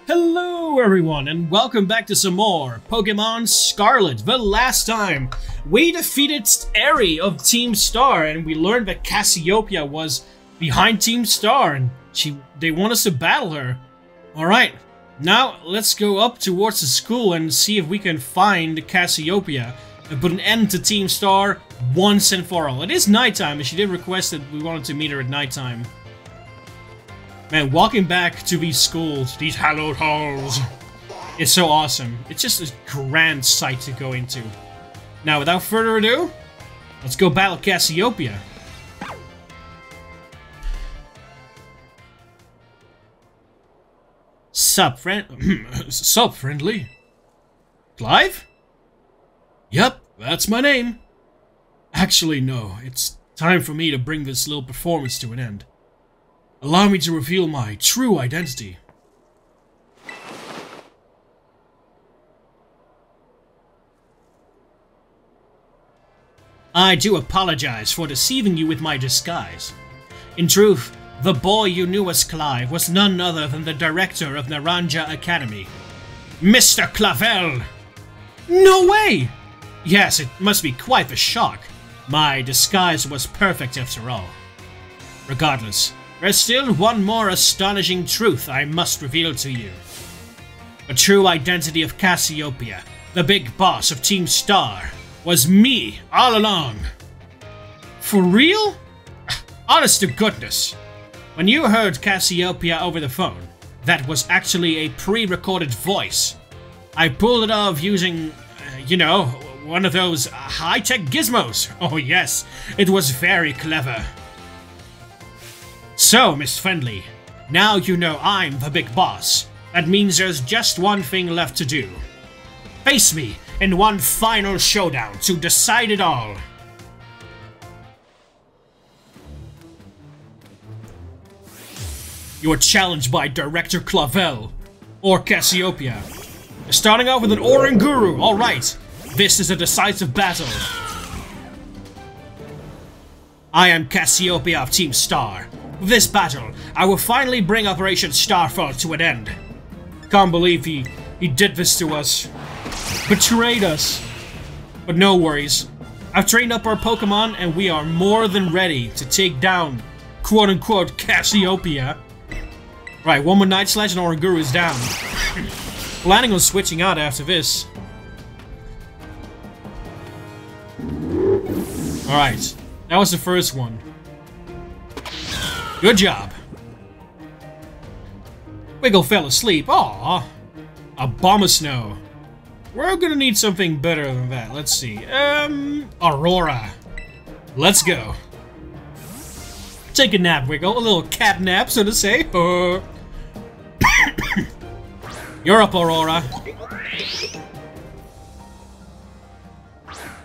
Hello everyone, and welcome back to some more Pokemon Scarlet. The last time, we defeated Eri of Team Star, and we learned that Cassiopeia was behind Team Star, and they want us to battle her. Alright, now let's go up towards the school and see if we can find Cassiopeia and put an end to Team Star once and for all. It is nighttime, and she did request that we wanted to meet her at nighttime. Man, walking back to these schools, these hallowed halls, is so awesome. It's just a grand sight to go into. Now, without further ado, let's go battle Cassiopeia. Sup, friendly? Clive? Yep, that's my name. Actually, no, it's time for me to bring this little performance to an end. Allow me to reveal my true identity. I do apologize for deceiving you with my disguise. In truth, the boy you knew as Clive was none other than the director of Naranja Academy, Mr. Clavel! No way! Yes, it must be quite the shock. My disguise was perfect after all. Regardless, there's still one more astonishing truth I must reveal to you. The true identity of Cassiopeia, the big boss of Team Star, was me all along. For real? Honest to goodness. When you heard Cassiopeia over the phone, that was actually a pre-recorded voice. I pulled it off using, one of those high-tech gizmos. Oh yes, it was very clever. So, Miss Friendly, now you know I'm the big boss. That means there's just one thing left to do. Face me in one final showdown to decide it all. You are challenged by Director Clavel, or Cassiopeia. Starting off with an Oranguru, alright. This is a decisive battle. I am Cassiopeia of Team Star. With this battle, I will finally bring Operation Starfall to an end. Can't believe he did this to us. Betrayed us. But no worries. I've trained up our Pokemon and we are more than ready to take down quote-unquote Cassiopeia. Right, one more Night Slash and Oranguru is down. Planning on switching out after this. Alright, that was the first one. Good job. Wiggle fell asleep. Aww. A bomb of snow. We're gonna need something better than that. Let's see. Aurora. Let's go. Take a nap, Wiggle. A little cat nap, so to say. You're up, Aurora.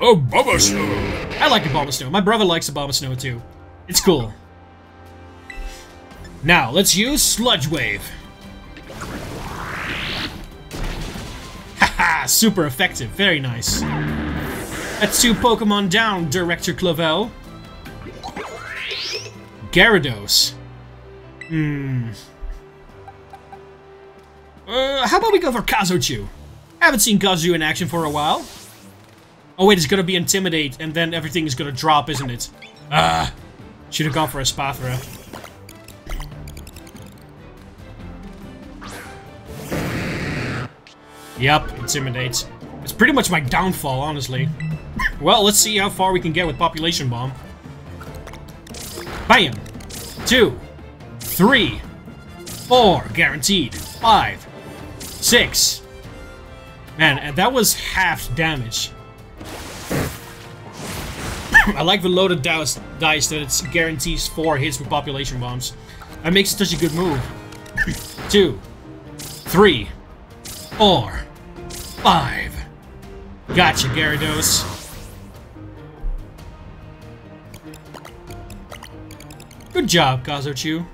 Oh, Bomb Snow. I like a Bomb Snow. My brother likes a Bomb Snow too. It's cool. Now, let's use Sludge Wave. Haha, super effective. Very nice. That's 2 Pokemon down, Director Clavel. Gyarados. How about we go for Kazochu? I haven't seen Kazochu in action for a while. Oh wait, it's gonna be Intimidate, and then everything is gonna drop, isn't it? Should have gone for a Spathra. Yep, Intimidate. It's pretty much my downfall, honestly. Well, let's see how far we can get with Population Bomb. Bam! 2, 3, 4, guaranteed. 5, 6. Man, and that was half damage. I like the loaded dice that it guarantees 4 hits with Population Bombs. That makes it such a good move. 2, 3, 4, 5. Gotcha, Gyarados. Good job, Kazochu.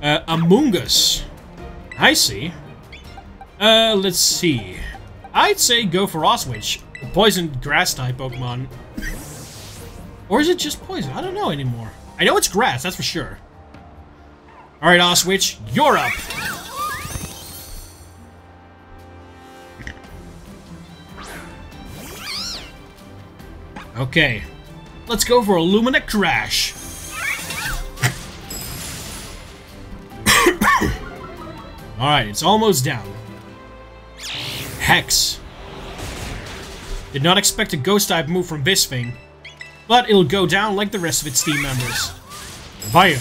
Amoonguss. I see. Let's see. I'd say go for Oswitch. Poison grass type Pokemon. Or is it just poison? I don't know anymore. I know it's grass, that's for sure. Alright, Oswitch, you're up! Okay, let's go for a Lumina Crash. Alright, it's almost down. Hex. Did not expect a Ghost-type move from this thing, but it'll go down like the rest of its team members. Fire.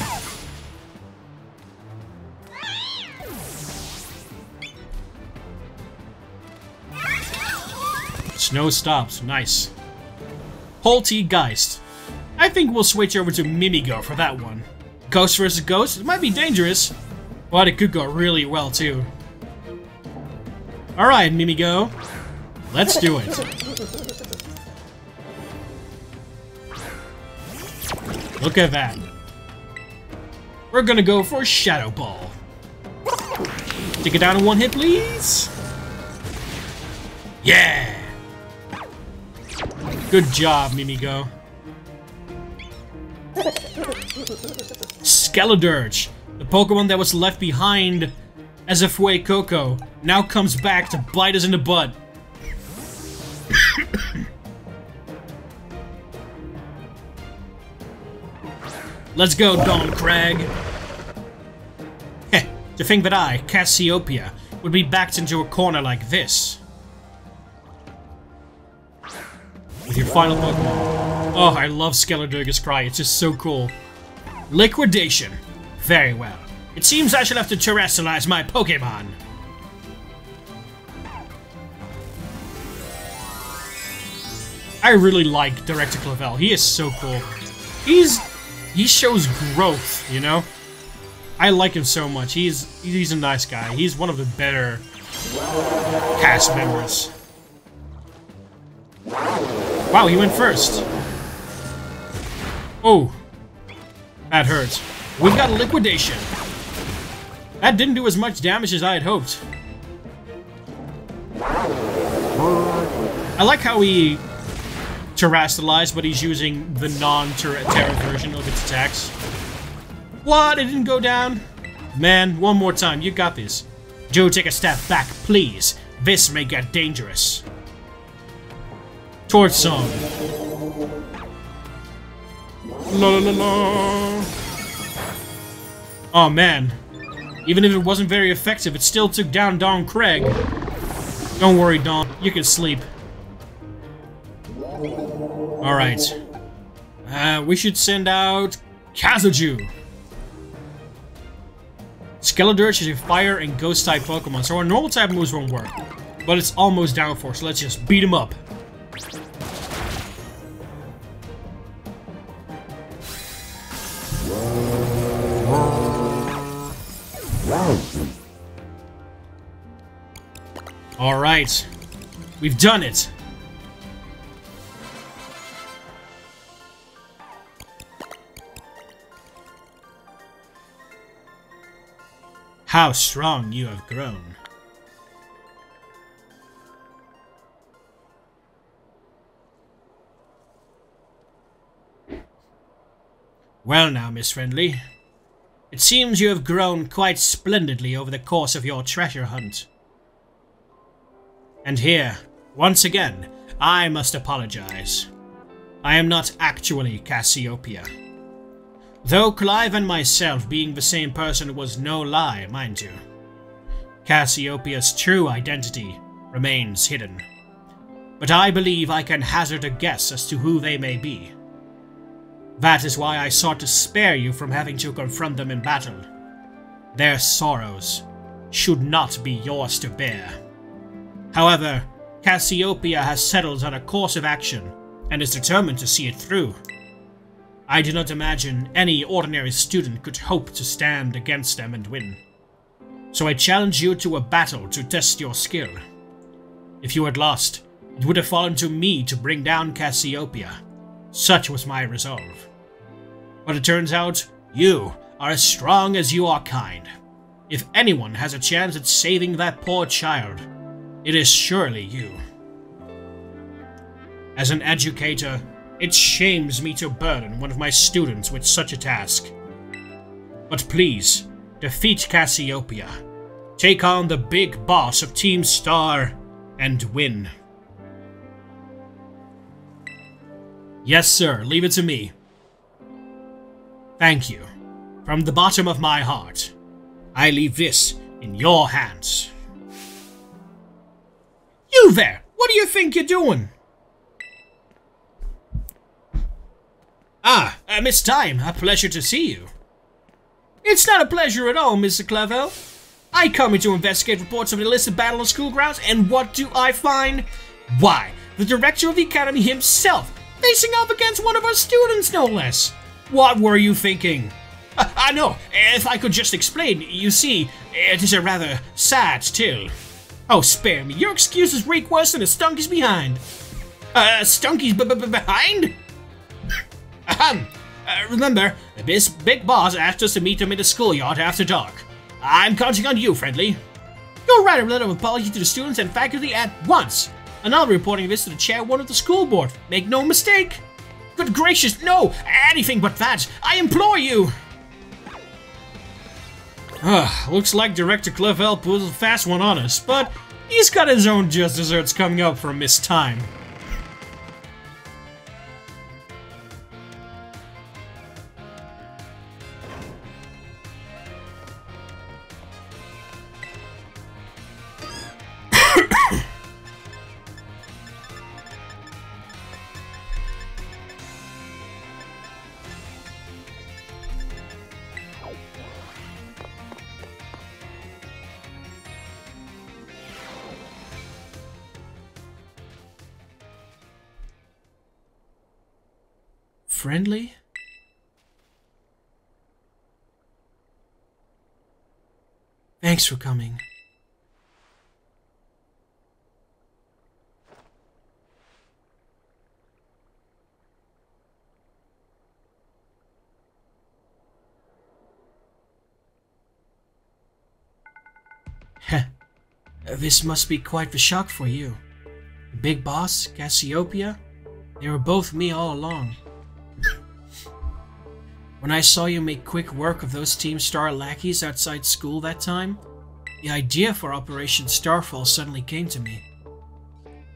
Snow stops. Nice. Poltergeist. I think we'll switch over to Mimigo for that one. Ghost versus Ghost? It might be dangerous, but it could go really well too. Alright, Mimigo. Let's do it. Look at that. We're gonna go for Shadow Ball. Take it down in one hit, please. Yeah! Good job, Mimigo. Skeledirge, the Pokemon that was left behind as a Fuecoco, now comes back to bite us in the butt. Let's go, Dawn Crag. Heh, to think that I, Cassiopeia, would be backed into a corner like this. With your final Pokemon. Oh, I love Skeledirge's cry, it's just so cool. Liquidation. Very well. It seems I shall have to terrestrialize my Pokemon. I really like Director Clavel. He is so cool. He shows growth, you know? I like him so much. He's a nice guy. He's one of the better cast members. Wow, he went first. Oh. That hurts. We've got Liquidation. That didn't do as much damage as I had hoped. I like how he terrestrialized, but he's using the non-Terra version of its attacks. What? It didn't go down? Man, one more time. You got this. Joe, take a step back, please. This may get dangerous. Torch Song. La la la la. Oh man. Even if it wasn't very effective, it still took down Dawn Craig. Don't worry, Dawn. You can sleep. Alright. We should send out Kazuju. Skeledirge is a fire and ghost type Pokemon, so our normal type moves won't work. But it's almost down for, so let's just beat him up. Alright. We've done it. How strong you have grown. Well now, Miss Friendly. It seems you have grown quite splendidly over the course of your treasure hunt. And here, once again, I must apologize. I am not actually Cassiopeia. Though Clive and myself being the same person was no lie, mind you. Cassiopeia's true identity remains hidden. But I believe I can hazard a guess as to who they may be. That is why I sought to spare you from having to confront them in battle. Their sorrows should not be yours to bear. However, Cassiopeia has settled on a course of action and is determined to see it through. I do not imagine any ordinary student could hope to stand against them and win. So I challenge you to a battle to test your skill. If you had lost, it would have fallen to me to bring down Cassiopeia. Such was my resolve. But it turns out, you are as strong as you are kind. If anyone has a chance at saving that poor child, it is surely you. As an educator, it shames me to burden one of my students with such a task. But please, defeat Cassiopeia, take on the big boss of Team Star, and win. Yes, sir. Leave it to me. Thank you. From the bottom of my heart, I leave this in your hands. You there! What do you think you're doing? Ah, Miss Time, a pleasure to see you. It's not a pleasure at all, Mr. Clavel. I come here to investigate reports of an illicit battle on school grounds, and what do I find? Why, the director of the academy himself, facing off against one of our students, no less. What were you thinking? I know, if I could just explain, you see, it is a rather sad tale. Oh, spare me, your excuses reek worse than a stunky's behind. Stunky's behind? Ahem. Remember, this big boss asked us to meet him in the schoolyard after dark. I'm counting on you, friendly. You'll write a letter of apology to the students and faculty at once, and I'll be reporting this to the chairwoman of the school board. Make no mistake. Good gracious, no! Anything but that! I implore you! Looks like Director Clavel pulled a fast one on us, but he's got his own just desserts coming up from Miss Time. Friendly? Thanks for coming. Heh. This must be quite the shock for you. The big boss, Cassiopeia, they were both me all along. When I saw you make quick work of those Team Star lackeys outside school that time, the idea for Operation Starfall suddenly came to me.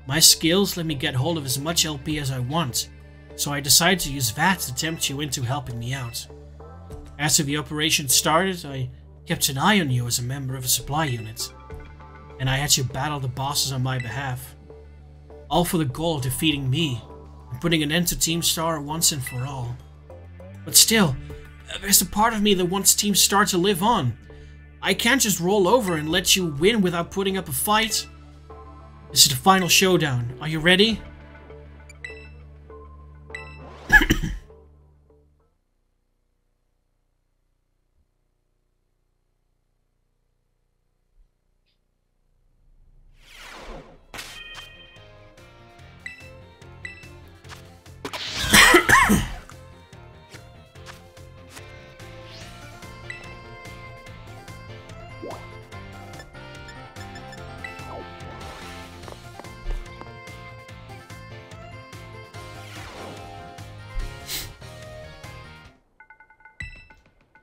My skills let me get hold of as much LP as I want, so I decided to use that to tempt you into helping me out. After the operation started, I kept an eye on you as a member of a supply unit, and I had you battle the bosses on my behalf, all for the goal of defeating me and putting an end to Team Star once and for all. But still, there's a part of me that wants Team Star to live on. I can't just roll over and let you win without putting up a fight. This is the final showdown. Are you ready?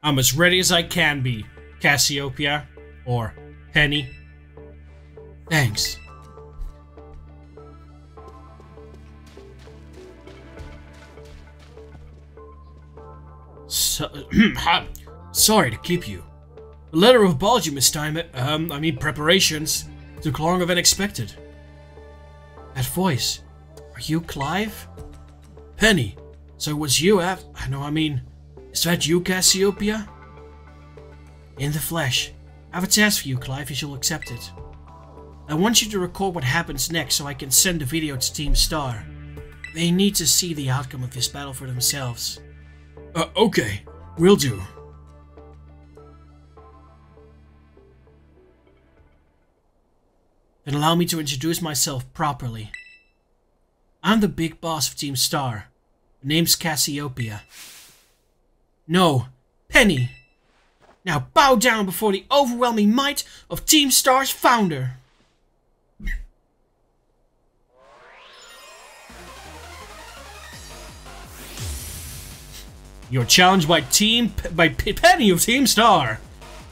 I'm as ready as I can be, Cassiopeia, or Penny. Thanks. Sorry to keep you. The letter of apology, Miss Time, preparations took longer than expected. That voice, are you Clive? Penny, so it was you is that you, Cassiopeia? In the flesh. I have a task for you, Clive, if you'll accept it. I want you to record what happens next so I can send the video to Team Star. They need to see the outcome of this battle for themselves. Okay. Will do. Then allow me to introduce myself properly. I'm the big boss of Team Star. My name's Cassiopeia. No, Penny. Now bow down before the overwhelming might of Team Star's founder. You're challenged by Penny of Team Star.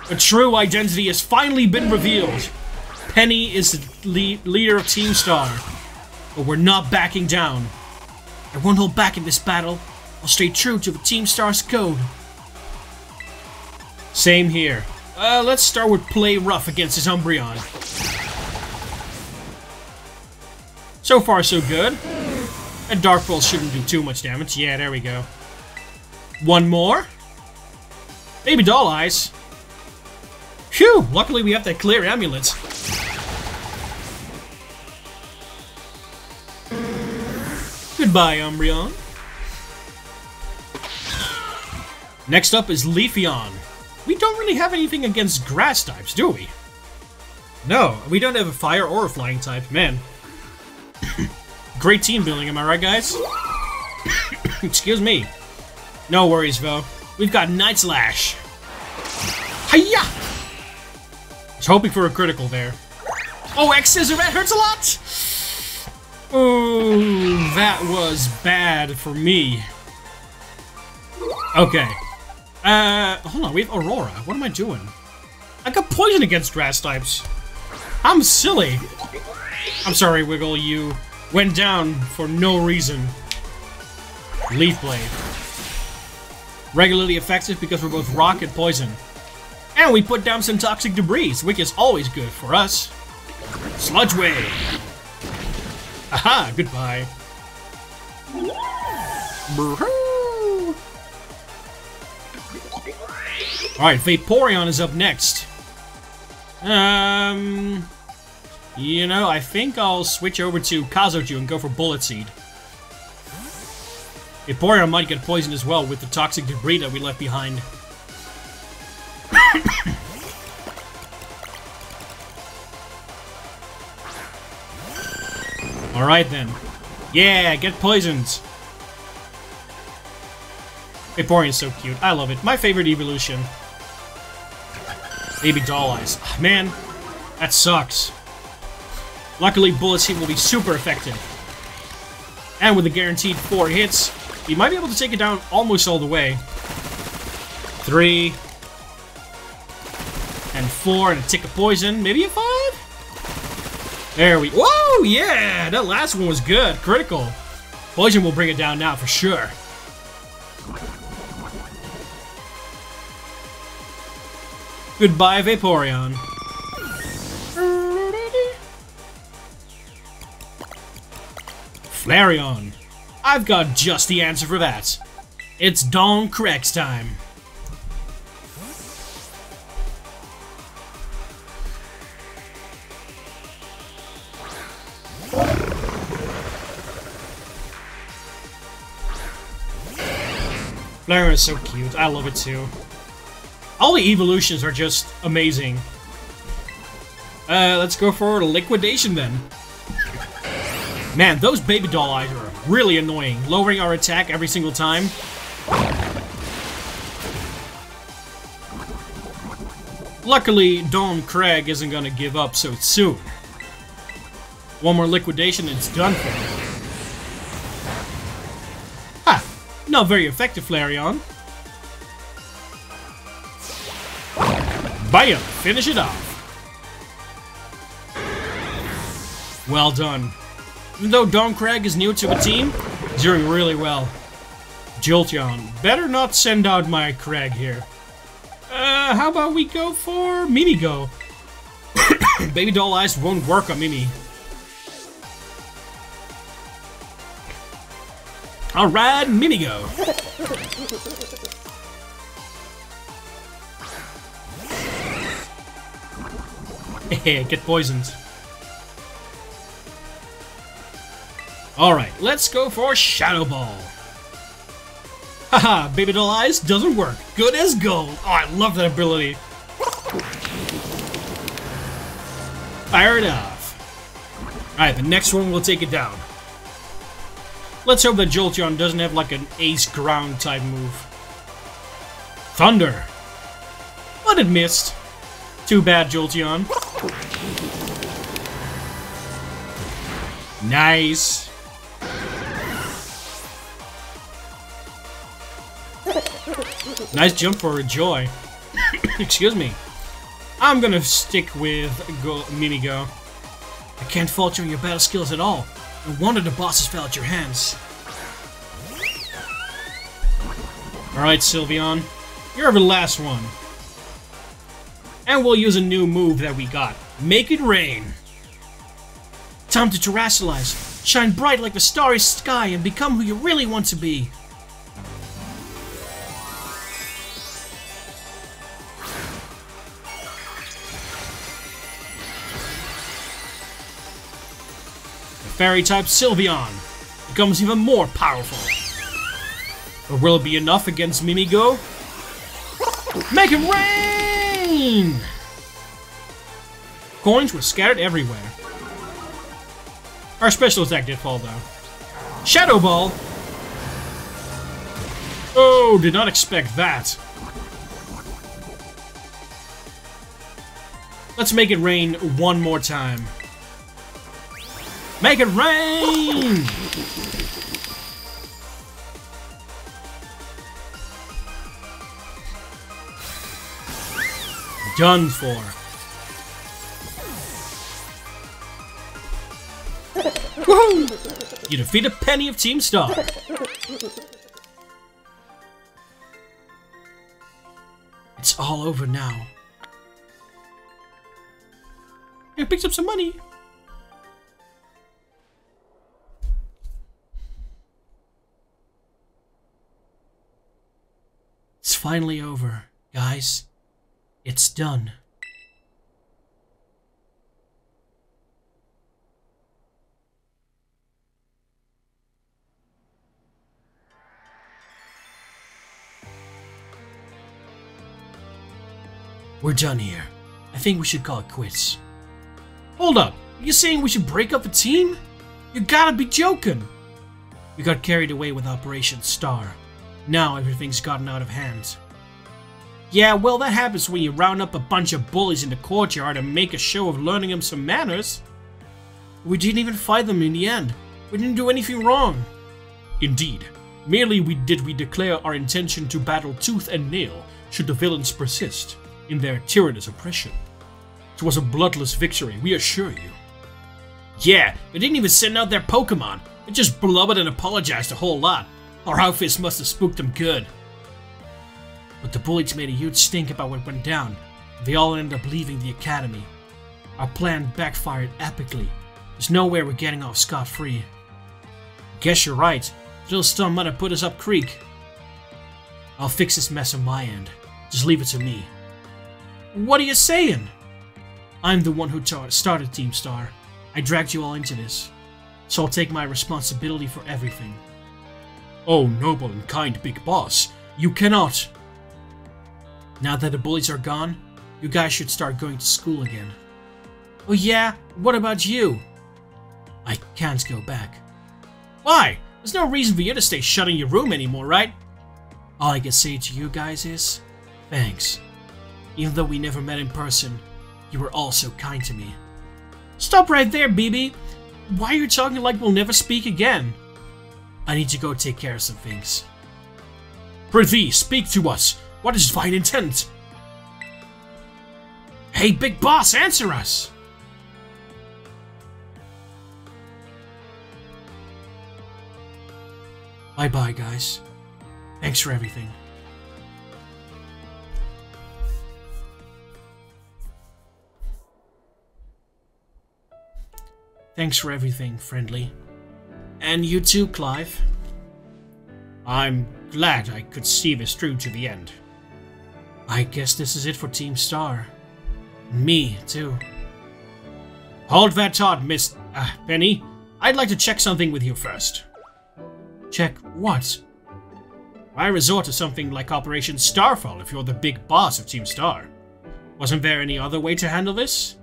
A true identity has finally been revealed. Penny is the leader of Team Star. But we're not backing down. I won't hold back in this battle. I'll stay true to the Team Star's code. Same here. Let's start with play rough against his Umbreon. So far, so good. And Dark Pulse shouldn't do too much damage. Yeah, there we go. One more. Baby Doll Eyes. Phew! Luckily we have that clear amulet. Goodbye, Umbreon. Next up is Leafeon. We don't really have anything against grass types, do we? No, we don't have a fire or a flying type. Man. Great team building, am I right, guys? Excuse me. No worries, though. We've got Night Slash. Hiya! I was hoping for a critical there. Oh, X-Scissor, that hurts a lot! Oh, that was bad for me. Okay. Hold on, we have Aurora. What am I doing? I got poison against grass types. I'm silly. I'm sorry, Wiggle, you went down for no reason. Leaf Blade. Regularly effective because we're both rock and poison. And we put down some toxic debris, which is always good for us. Sludge Wave. Aha, goodbye. Alright, Vaporeon is up next. You know, I think I'll switch over to Kazoju and go for Bullet Seed. Vaporeon might get poisoned as well with the toxic debris that we left behind. Alright then. Yeah, get poisoned! Vaporeon's so cute. I love it. My favorite evolution. Baby Doll Eyes. Oh, man, that sucks. Luckily, Bullet Seed will be super effective. And with a guaranteed 4 hits, we might be able to take it down almost all the way. 3. And 4, and a tick of poison. Maybe a 5? There we... Whoa, yeah! That last one was good. Critical. Poison will bring it down now, for sure. Goodbye, Vaporeon. Flareon. I've got just the answer for that. It's Dawn Craig's time. Flareon is so cute. I love it too. All the evolutions are just amazing. Let's go for Liquidation then. Man, those Baby Doll Eyes are really annoying, lowering our attack every single time. Luckily, Dawn Craig isn't gonna give up so soon. One more Liquidation and it's done for me. Ha! Not very effective, Flareon. Bam! Finish it off. Well done. Even though Dawn Craig is new to the team, he's doing really well. Jolteon. Better not send out my Craig here. How about we go for Mimigo? Baby Doll Eyes won't work on Mimi. Alright, Mimigo. Get poisoned. Alright, let's go for Shadow Ball. Haha, Baby Doll Eyes doesn't work. Good as gold. Oh, I love that ability. Fire it off. Alright, the next one will take it down. Let's hope that Jolteon doesn't have like an ace ground type move. Thunder. But it missed. Too bad, Jolteon. Nice. Nice jump for a Joy. Excuse me. I'm gonna stick with Mimigo. I can't fault you on your battle skills at all. No wonder the bosses fell at your hands. Alright, Sylveon. You're the last one. And we'll use a new move that we got. Make it rain. Time to terrestrialize. Shine bright like the starry sky and become who you really want to be. The fairy-type Sylveon becomes even more powerful. But will it be enough against Mimigo? Make it rain! Coins were scattered everywhere. Our special attack did fall though. Shadow Ball! Oh, did not expect that. Let's make it rain one more time. Make it rain! Done for. Woohoo! You defeat a penny of Team Star. It's all over now. I picked up some money. It's finally over, guys. It's done. We're done here. I think we should call it quits. Hold up. Are you saying we should break up the team? You gotta be joking. We got carried away with Operation Star. Now everything's gotten out of hand. Yeah, well, that happens when you round up a bunch of bullies in the courtyard and make a show of learning them some manners. We didn't even fight them in the end. We didn't do anything wrong. Indeed. Merely we declare our intention to battle tooth and nail should the villains persist in their tyrannous oppression. It was a bloodless victory, we assure you. Yeah, they didn't even send out their Pokemon. They just blubbered and apologized a whole lot. Our outfits must have spooked them good. But the bullies made a huge stink about what went down. They all ended up leaving the academy. Our plan backfired epically. There's no way we're getting off scot-free. Guess you're right. Little Stun might have put us up creek. I'll fix this mess on my end. Just leave it to me. What are you saying? I'm the one who started Team Star. I dragged you all into this. So I'll take my responsibility for everything. Oh, noble and kind big boss. You cannot. Now that the bullies are gone, you guys should start going to school again. Oh yeah? What about you? I can't go back. Why? There's no reason for you to stay shut in your room anymore, right? All I can say to you guys is, thanks. Even though we never met in person, you were all so kind to me. Stop right there, BB! Why are you talking like we'll never speak again? I need to go take care of some things. Prithee, speak to us! What is thine intent? Hey, big boss, answer us! Bye-bye, guys. Thanks for everything. Thanks for everything, friendly. And you too, Clive. I'm glad I could see this through to the end. I guess this is it for Team Star. Me, too. Hold that thought, Miss... Penny. I'd like to check something with you first. Check what? Why resort to something like Operation Starfall if you're the big boss of Team Star? Wasn't there any other way to handle this?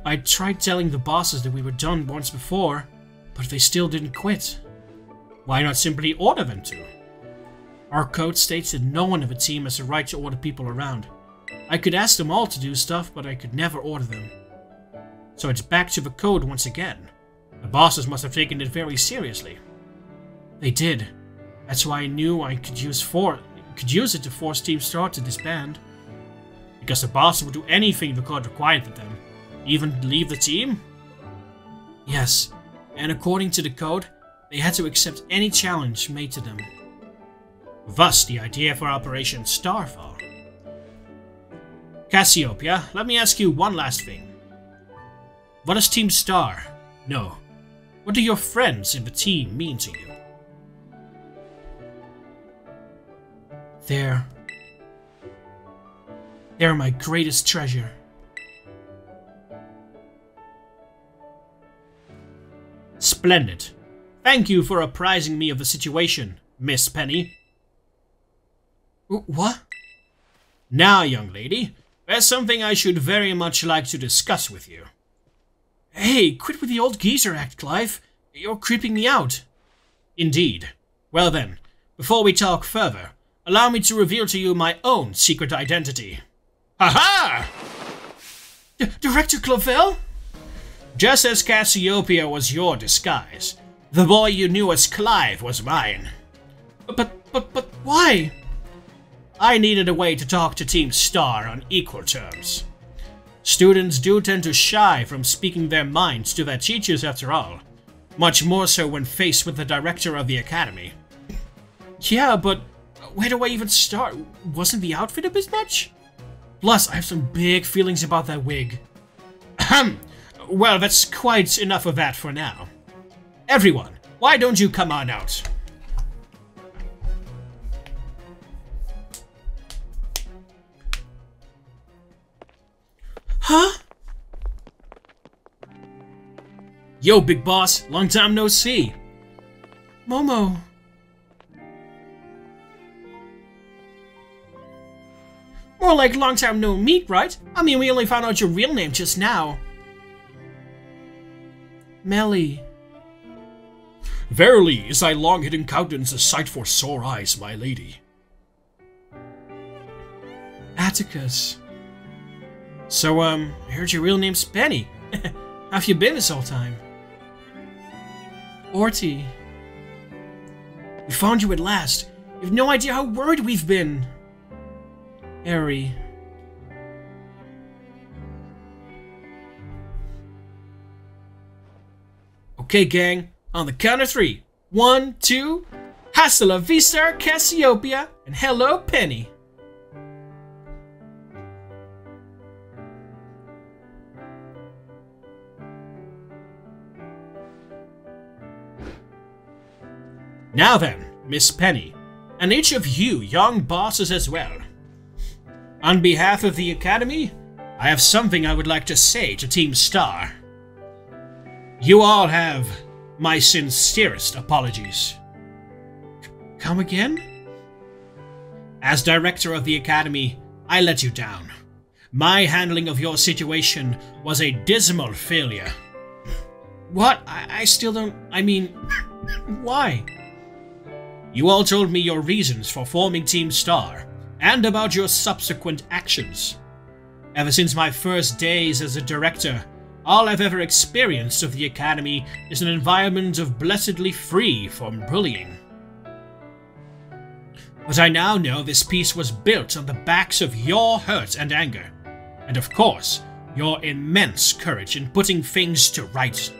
I tried telling the bosses that we were done once before, but they still didn't quit. Why not simply order them to? Our code states that no one of a team has the right to order people around. I could ask them all to do stuff, but I could never order them. So it's back to the code once again. The bosses must have taken it very seriously. They did. That's why I knew I could use it to force Team Star to disband. because the boss would do anything the code required of them. Even leave the team? Yes, and according to the code, they had to accept any challenge made to them. Thus, the idea for Operation Starfall. Cassiopeia, let me ask you one last thing. What does Team Star know? What do your friends in the team mean to you? They're my greatest treasure. Splendid. Thank you for apprising me of the situation, Miss Penny. What? Now, young lady, there's something I should very much like to discuss with you. Hey, quit with the old geezer act, Clive. You're creeping me out. Indeed. Well then, before we talk further, allow me to reveal to you my own secret identity. Ha-ha! Director Clavel? Just as Cassiopeia was your disguise, the boy you knew as Clive was mine. But why? I needed a way to talk to Team Star on equal terms. Students do tend to shy from speaking their minds to their teachers after all, much more so when faced with the director of the academy. Yeah, but where do I even start? Wasn't the outfit a bit much? Plus, I have some big feelings about that wig. Ahem. Well, that's quite enough of that for now. Everyone, why don't you come on out? Huh? Yo, big boss. Long time no see. Momo. More like long time no meet, right? I mean, we only found out your real name just now. Melly. Verily, is thy long-hidden countenance a sight for sore eyes, my lady. Atticus. So, I heard your real name's Penny. How have you been this whole time? Orty. We found you at last. You have no idea how worried we've been. Airy. Okay, gang. On the count of 3. 1, 2. Hasta la Vistar, Cassiopeia, and hello, Penny. Now then, Miss Penny, and each of you young bosses as well. On behalf of the Academy, I have something I would like to say to Team Star. You all have my sincerest apologies. Come again? As director of the Academy, I let you down. My handling of your situation was a dismal failure. What? I still don't... I mean... why? You all told me your reasons for forming Team Star, and about your subsequent actions. Ever since my first days as a director, all I've ever experienced of the Academy is an environment of blessedly free from bullying. But I now know this piece was built on the backs of your hurt and anger, and of course, your immense courage in putting things to rights.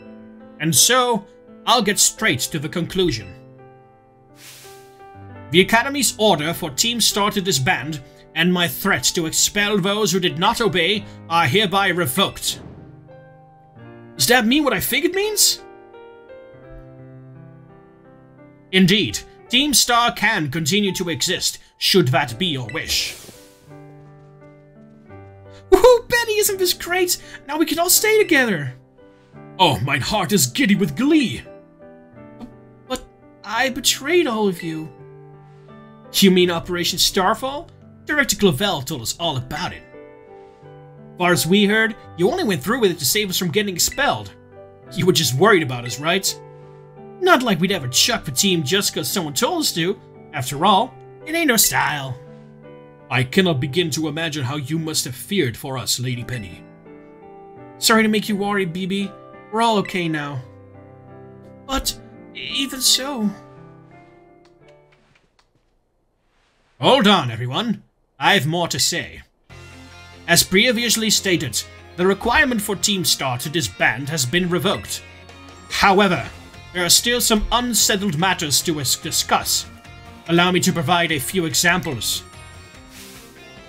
And so, I'll get straight to the conclusion. The Academy's order for Team Star to disband, and my threat to expel those who did not obey, are hereby revoked. Does that mean what I think it means? Indeed, Team Star can continue to exist, should that be your wish. Woohoo, Penny, isn't this great? Now we can all stay together. Oh, my heart is giddy with glee. But I betrayed all of you. You mean Operation Starfall? Director Clavel told us all about it. Far as we heard, you only went through with it to save us from getting expelled. You were just worried about us, right? Not like we'd ever chuck the team just because someone told us to. After all, it ain't our style. I cannot begin to imagine how you must have feared for us, Lady Penny. Sorry to make you worry, BB. We're all okay now. But, even so... Hold on, everyone. I've more to say. As previously stated, the requirement for Team Star to disband has been revoked. However, there are still some unsettled matters to discuss. Allow me to provide a few examples.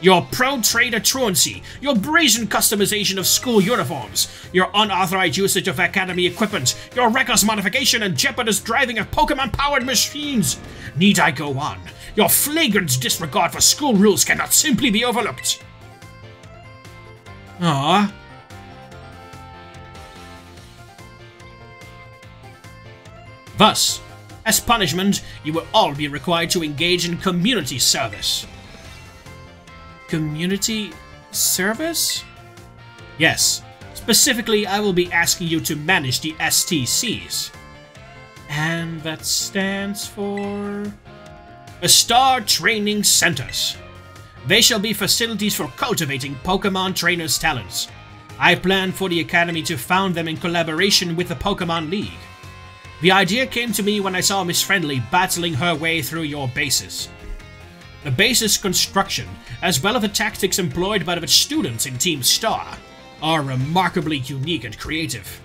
Your pro-trader truancy, your brazen customization of school uniforms, your unauthorized usage of academy equipment, your reckless modification and jeopardous driving of Pokemon-powered machines. Need I go on? Your flagrant disregard for school rules cannot simply be overlooked. Aww. Thus, as punishment, you will all be required to engage in community service. Community service? Yes. Specifically, I will be asking you to manage the STCs. And that stands for... Vistar Training Centers. They shall be facilities for cultivating Pokemon trainers' talents. I plan for the Academy to found them in collaboration with the Pokemon League. The idea came to me when I saw Miss Friendly battling her way through your bases. The base's construction, as well as the tactics employed by the students in Team Star, are remarkably unique and creative.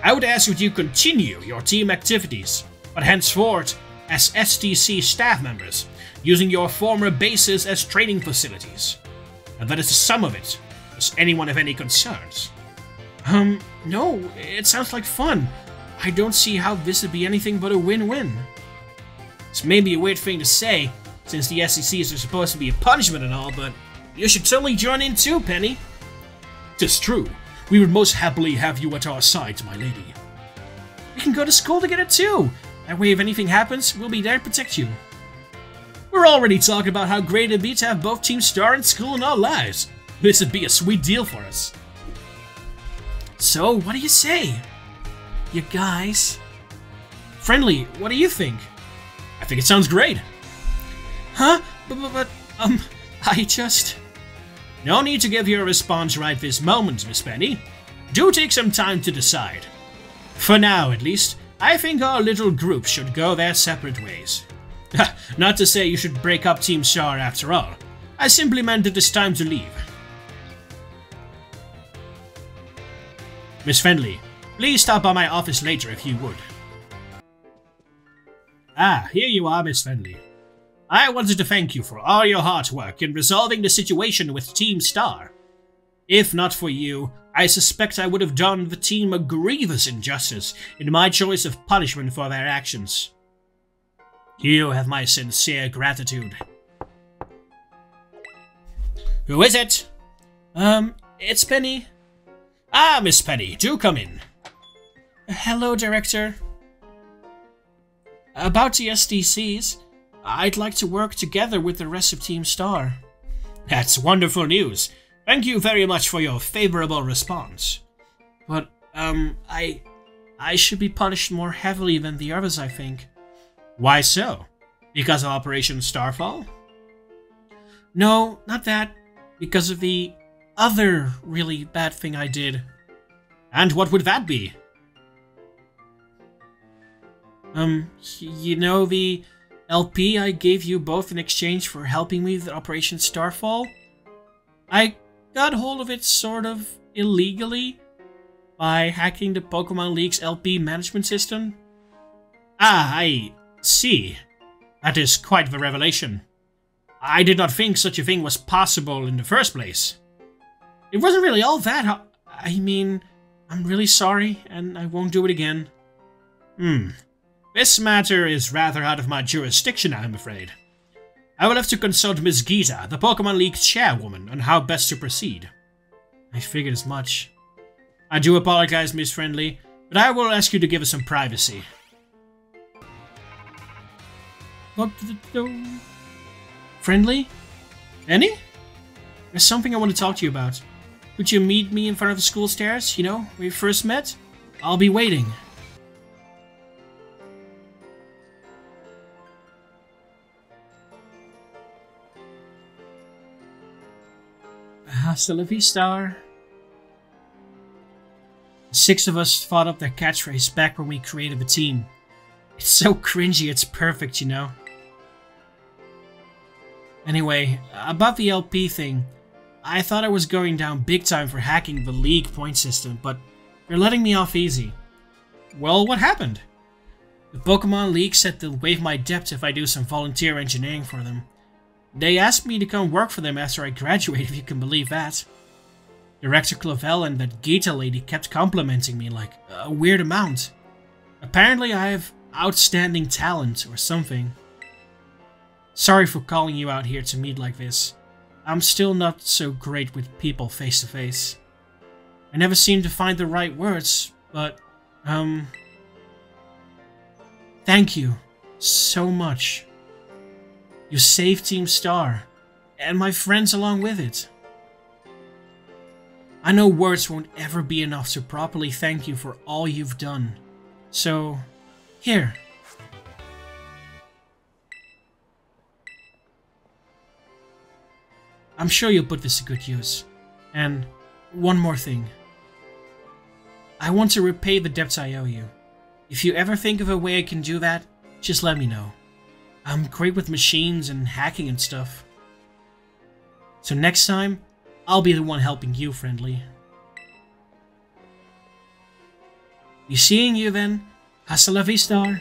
I would ask that you continue your team activities, but henceforth as STC staff members, using your former bases as training facilities. And that is the sum of it. Does anyone have any concerns? No, it sounds like fun. I don't see how this would be anything but a win-win. This may be a weird thing to say, since the STCs are supposed to be a punishment and all, but you should certainly join in too, Penny. 'Tis true. We would most happily have you at our sides, my lady. We can go to school together too. That way if anything happens, we'll be there to protect you. We're already talking about how great it'd be to have both Team Star and school in our lives. This would be a sweet deal for us. So, what do you say? You guys? Friendly, what do you think? I think it sounds great. Huh? But, I just... No need to give your response right this moment, Miss Penny. Do take some time to decide. For now, at least, I think our little group should go their separate ways. Not to say you should break up Team Star after all. I simply meant it is time to leave. Miss Friendly, please stop by my office later if you would. Ah, here you are, Miss Friendly. I wanted to thank you for all your hard work in resolving the situation with Team Star. If not for you, I suspect I would have done the team a grievous injustice in my choice of punishment for their actions. You have my sincere gratitude. Who is it? It's Penny. Ah, Miss Penny, do come in. Hello, Director. About the SDCs, I'd like to work together with the rest of Team Star. That's wonderful news. Thank you very much for your favorable response. But, I should be punished more heavily than the others, I think. Why so? Because of Operation Starfall? No, not that. Because of the other really bad thing I did. And what would that be? You know the LP I gave you both in exchange for helping me with Operation Starfall? I got hold of it sort of illegally by hacking the Pokemon League's LP management system. Ah, I see. That is quite the revelation. I did not think such a thing was possible in the first place. It wasn't really all that. I mean, I'm really sorry, and I won't do it again. This matter is rather out of my jurisdiction, I'm afraid. I will have to consult Ms. Gita, the Pokemon League chairwoman, on how best to proceed. I figured as much. I do apologize, Miss Friendly, but I will ask you to give us some privacy. Friendly? Penny? There's something I want to talk to you about. Could you meet me in front of the school stairs, you know, where we first met? I'll be waiting. Hasta, Vistar. 6 of us fought up that catchphrase back when we created the team. It's so cringy, it's perfect, you know. Anyway, about the LP thing. I thought I was going down big time for hacking the League point system, but they're letting me off easy. Well, what happened? The Pokemon League said they'll waive my debt if I do some volunteer engineering for them. They asked me to come work for them after I graduate, if you can believe that. Director Clavel and that Gita lady kept complimenting me like a weird amount. Apparently I have outstanding talent or something. Sorry for calling you out here to meet like this. I'm still not so great with people face to face. I never seem to find the right words, but, thank you so much. You saved Team Star, and my friends along with it. I know words won't ever be enough to properly thank you for all you've done. So, here. I'm sure you'll put this to good use. And one more thing. I want to repay the debts I owe you. If you ever think of a way I can do that, just let me know. I'm great with machines and hacking and stuff. So next time, I'll be the one helping you, friendly. Be seeing you then. Hasta la Vistar.